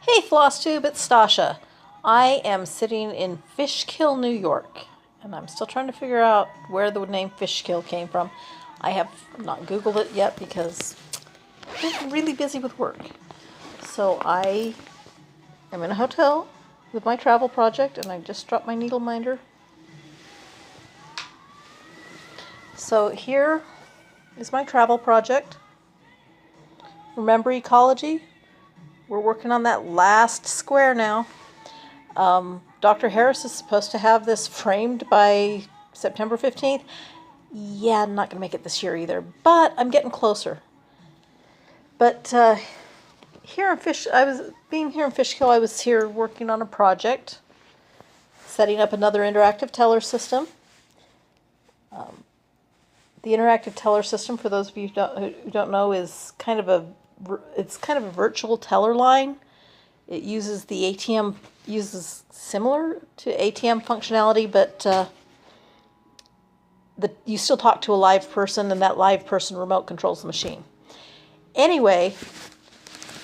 Hey FlossTube, it's Stasha. I am sitting in Fishkill, New York, and I'm still trying to figure out where the name Fishkill came from. I have not Googled it yet because I've been really busy with work. So I am in a hotel with my travel project, and I just dropped my needle minder. So here is my travel project. Remember ecology? We're working on that last square now. Dr. Harris is supposed to have this framed by September 15th. Yeah, I'm not going to make it this year either, but I'm getting closer. But here in Fishkill, I was here working on a project, setting up another interactive teller system. The interactive teller system, for those of you who don't know, is kind of a virtual teller line. It uses the ATM, similar to ATM functionality, but you still talk to a live person, and that live person remote controls the machine. Anyway,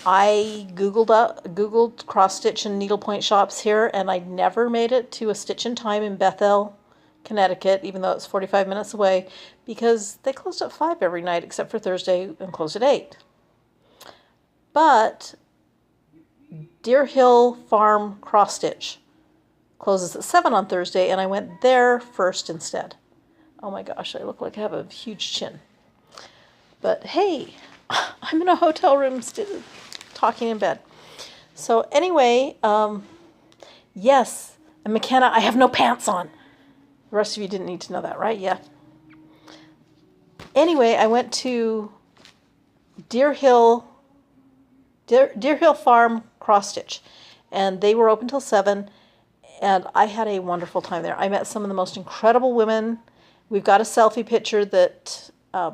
I Googled cross-stitch and needlepoint shops here, and I never made it to a Stitch in Time in Bethel, Connecticut, even though it's 45 minutes away, because they closed at 5 every night except for Thursday and closed at 8. But Deer Hill Farm Cross Stitch closes at 7 on Thursday, and I went there first instead. Oh my gosh, I look like I have a huge chin. But hey, I'm in a hotel room talking in bed. So anyway, yes, and McKenna, I have no pants on. The rest of you didn't need to know that, right? Yeah. Anyway, I went to Deer Hill Farm Cross Stitch, and they were open till 7, and I had a wonderful time there. I met some of the most incredible women. We've got a selfie picture that I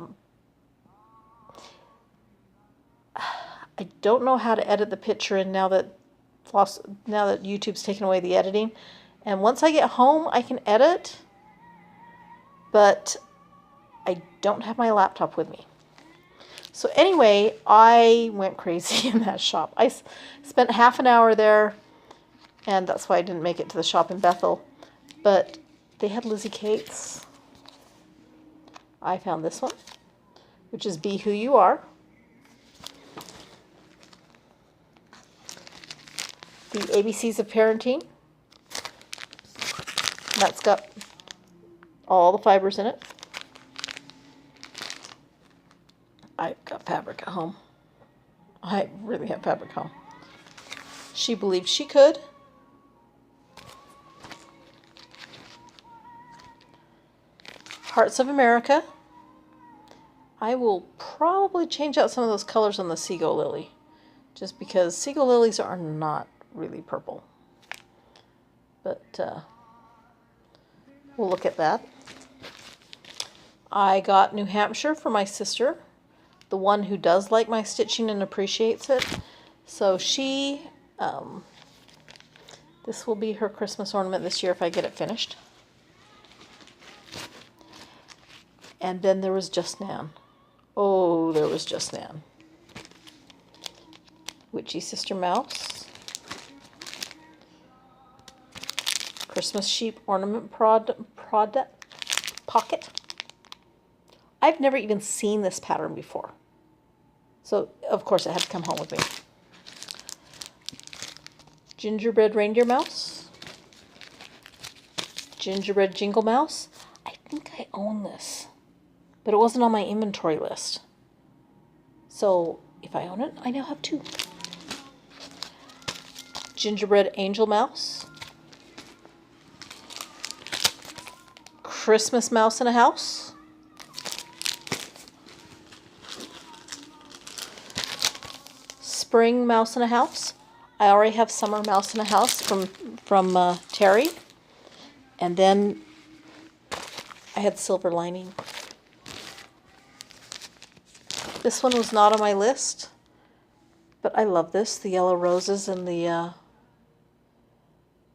don't know how to edit the picture, and now that YouTube's taken away the editing, and once I get home I can edit, but I don't have my laptop with me. So anyway, I went crazy in that shop. I spent half an hour there, and that's why I didn't make it to the shop in Bethel. But they had Lizzie Kate's. I found this one, which is Be Who You Are. The ABCs of Parenting. That's got all the fibers in it. I've got fabric at home. I really have fabric at home. She Believed She Could. Hearts of America. I will probably change out some of those colors on the Seagull Lily, just because Seagull Lilies are not really purple. But we'll look at that. I got New Hampshire for my sister, the one who does like my stitching and appreciates it. So she, this will be her Christmas ornament this year if I get it finished. And then there was Just Nan. Oh, there was Just Nan. Witchy Sister Mouse. Christmas Sheep Ornament Pocket. I've never even seen this pattern before. So, of course, it had to come home with me. Gingerbread Reindeer Mouse. Gingerbread Jingle Mouse. I think I own this, but it wasn't on my inventory list. So, if I own it, I now have 2. Gingerbread Angel Mouse. Christmas Mouse in a House. Spring Mouse in a House. I already have Summer Mouse in a House from Terry. And then I had Silver Lining. This one was not on my list, but I love this. The yellow roses and the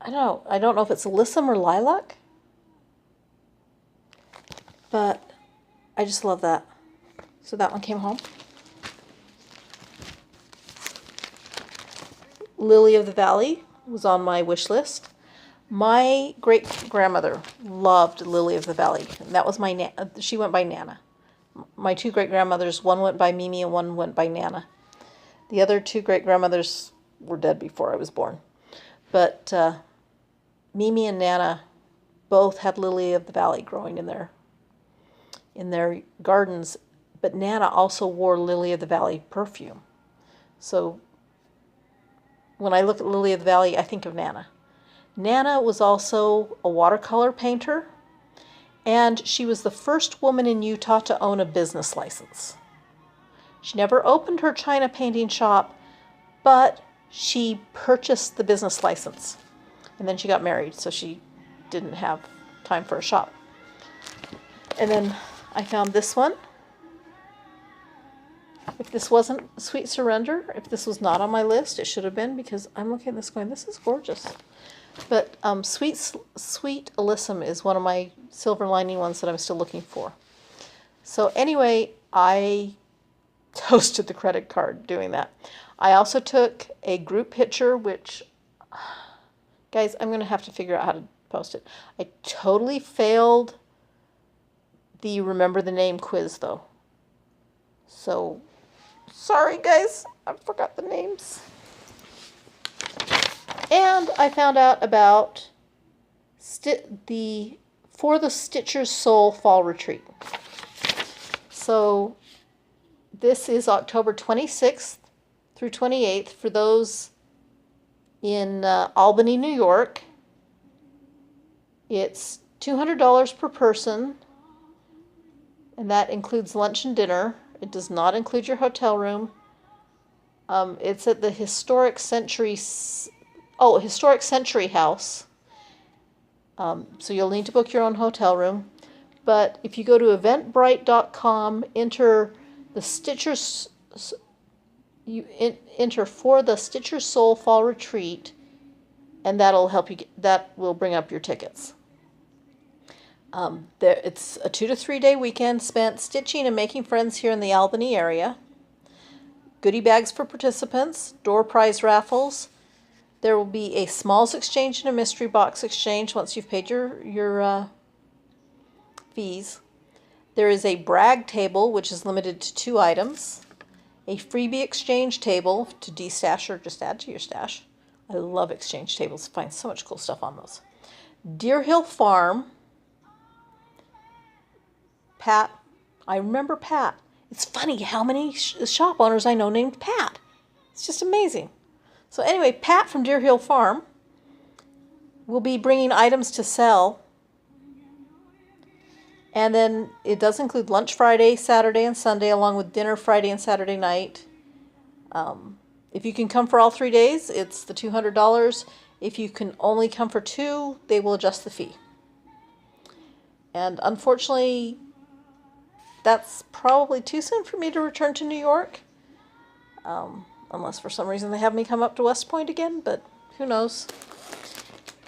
I don't know if it's alyssum or lilac, but I just love that. So that one came home. Lily of the Valley was on my wish list. My great-grandmother loved Lily of the Valley. And that was she went by Nana. My two great-grandmothers, one went by Mimi and one went by Nana. The other two great-grandmothers were dead before I was born. But Mimi and Nana both had Lily of the Valley growing in their gardens. But Nana also wore Lily of the Valley perfume. So when I look at Lily of the Valley, I think of Nana. Nana was also a watercolor painter, and she was the first woman in Utah to own a business license. She never opened her China painting shop, but she purchased the business license. And then she got married, so she didn't have time for a shop. And then I found this one. If this wasn't Sweet Surrender, if this was not on my list, it should have been, because I'm looking at this going, this is gorgeous. But Sweet Alyssum is one of my silver lining ones that I'm still looking for. So anyway, I toasted the credit card doing that. I also took a group picture, which, guys, I'm going to have to figure out how to post it. I totally failed the Remember the Name quiz, though. So, sorry, guys. I forgot the names. And I found out about For the Stitcher's Soul Fall Retreat. So this is October 26th through 28th for those in Albany, New York. It's $200 per person, and that includes lunch and dinner. It does not include your hotel room. It's at the Historic Century House. So you'll need to book your own hotel room. But if you go to eventbrite.com, enter the Stitcher's, enter For the Stitcher's Soul Fall Retreat, and that'll help you that will bring up your tickets. It's a 2 to 3 day weekend spent stitching and making friends here in the Albany area. Goodie bags for participants, door prize raffles. There will be a smalls exchange and a mystery box exchange once you've paid your fees. There is a brag table, which is limited to 2 items. A freebie exchange table to de-stash or just add to your stash. I love exchange tables. Find so much cool stuff on those. Deer Hill Farm. Pat. I remember Pat. It's funny how many shop owners I know named Pat. It's just amazing. So anyway, Pat from Deer Hill Farm will be bringing items to sell. And then it does include lunch Friday, Saturday, and Sunday, along with dinner Friday and Saturday night. If you can come for all 3 days, it's the $200. If you can only come for 2, they will adjust the fee. And unfortunately, that's probably too soon for me to return to New York. Unless for some reason they have me come up to West Point again, but who knows.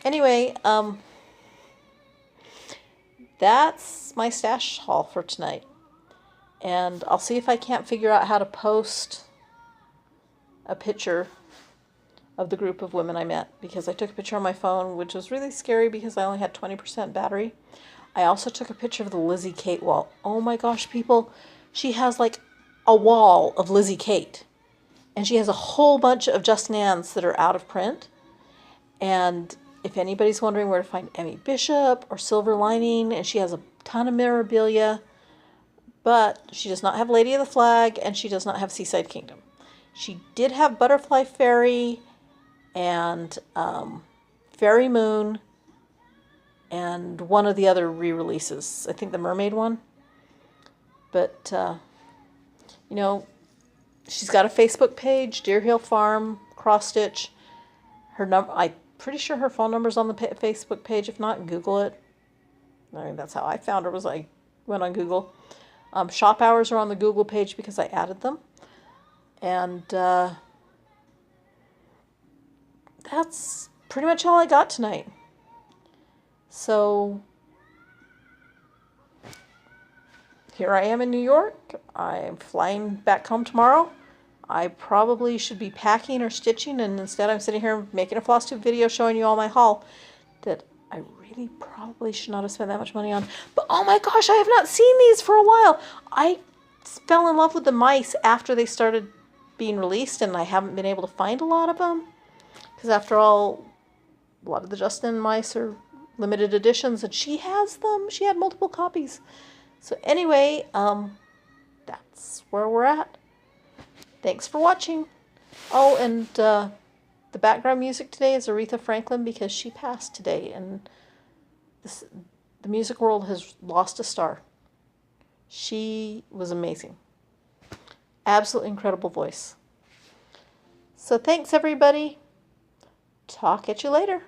Anyway, that's my stash haul for tonight. And I'll see if I can't figure out how to post a picture of the group of women I met, because I took a picture on my phone, which was really scary because I only had 20% battery. I also took a picture of the Lizzie Kate wall. Oh my gosh, people. She has like a wall of Lizzie Kate. And she has a whole bunch of Justin Ann's that are out of print. And if anybody's wondering where to find Emmy Bishop or Silver Lining, and she has a ton of memorabilia, but she does not have Lady of the Flag, and she does not have Seaside Kingdom. She did have Butterfly Fairy and Fairy Moon and one of the other re-releases. I think the Mermaid one. But, you know, she's got a Facebook page, Deer Hill Farm, Cross Stitch. I'm pretty sure her phone number's on the Facebook page. If not, Google it. I mean, that's how I found her, was I went on Google. Shop hours are on the Google page because I added them. And that's pretty much all I got tonight. So here I am in New York. I'm flying back home tomorrow. I probably should be packing or stitching, and instead I'm sitting here making a floss tube video showing you all my haul that I really probably should not have spent that much money on. But oh my gosh, I have not seen these for a while. I fell in love with the mice after they started being released, and I haven't been able to find a lot of them. Because after all, a lot of the Justin mice are limited editions, and she has them. She had multiple copies. So anyway, that's where we're at. Thanks for watching. Oh, and the background music today is Aretha Franklin because she passed today, and the music world has lost a star. She was amazing. Absolutely incredible voice. So thanks, everybody. Talk at you later.